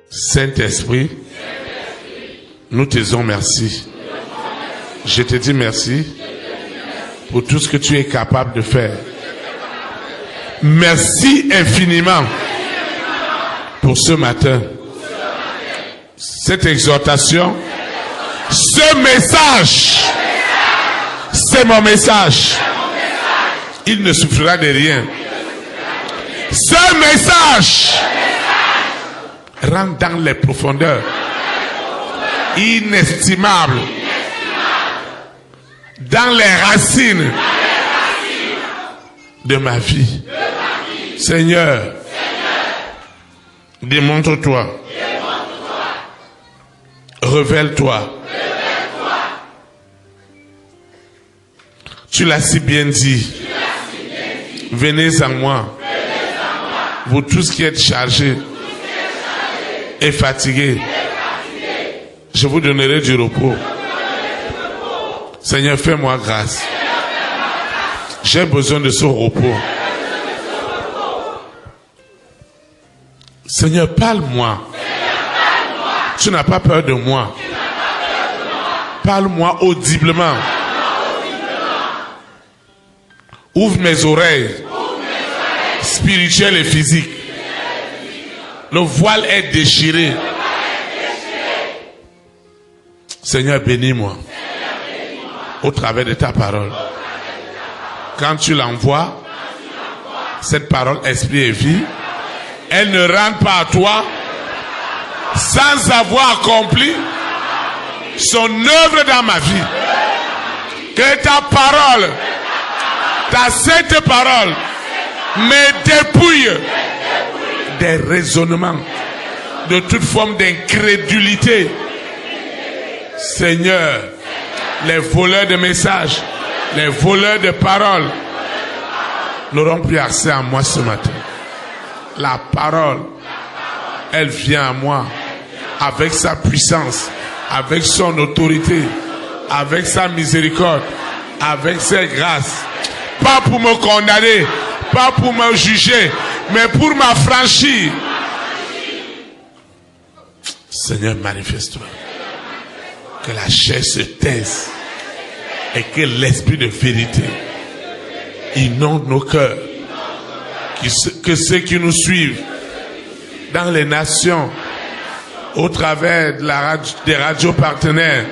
Saint-Esprit, nous te disons merci. Je te dis merci pour tout ce que tu es capable de faire. Merci infiniment pour ce matin. Cette exhortation, ce message, c'est mon message. Il ne souffrira de rien. Ce message rentre dans les profondeurs inestimables, dans les racines de ma vie. Seigneur, démontre-toi. Révèle-toi. Tu l'as si bien dit. Venez à moi. Vous tous qui êtes chargés et fatigués, je vous donnerai du repos. Seigneur, fais-moi grâce. J'ai besoin de ce repos. Seigneur, parle-moi. Tu n'as pas peur de moi. Parle-moi audiblement. Ouvre mes oreilles spirituelles et physiques. Le voile est déchiré. Seigneur, bénis-moi au travers de ta parole. Quand tu l'envoies, cette parole, esprit et vie, elle ne rentre pas à toi sans avoir accompli son œuvre dans ma vie. Que ta parole, ta sainte parole, me dépouille des raisonnements, de toute forme d'incrédulité. Seigneur, les voleurs de messages, les voleurs de paroles n'auront plus accès à moi ce matin. La parole, elle vient à moi avec sa puissance, avec son autorité, avec sa miséricorde, avec ses grâces. Pas pour me condamner, pas pour me juger, mais pour m'affranchir. Seigneur, manifeste-toi. Que la chair se taise et que l'esprit de vérité inonde nos cœurs. Que ceux qui nous suivent dans les nations, au travers de des radios partenaires,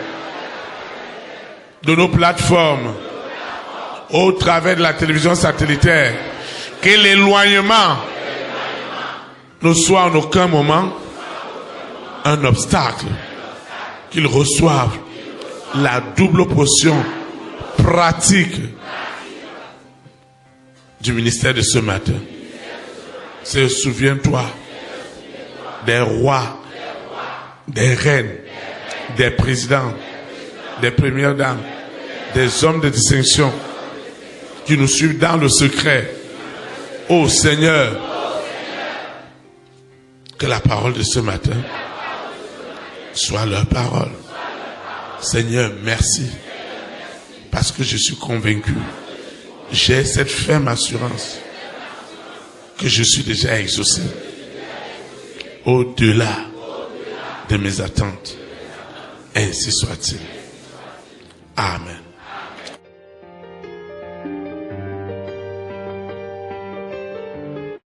de nos plateformes, au travers de la télévision satellitaire, que l'éloignement ne soit en aucun moment un obstacle, qu'ils reçoivent la double portion pratique du ministère de ce matin. Souviens-toi des rois, des reines, des présidents, des premières dames, des hommes de distinction qui nous suivent dans le secret. Ô Seigneur, que la parole de ce matin soit leur parole. Seigneur, merci, parce que je suis convaincu, j'ai cette ferme assurance que je suis déjà exaucé au-delà de mes attentes. Ainsi soit-il. Amen.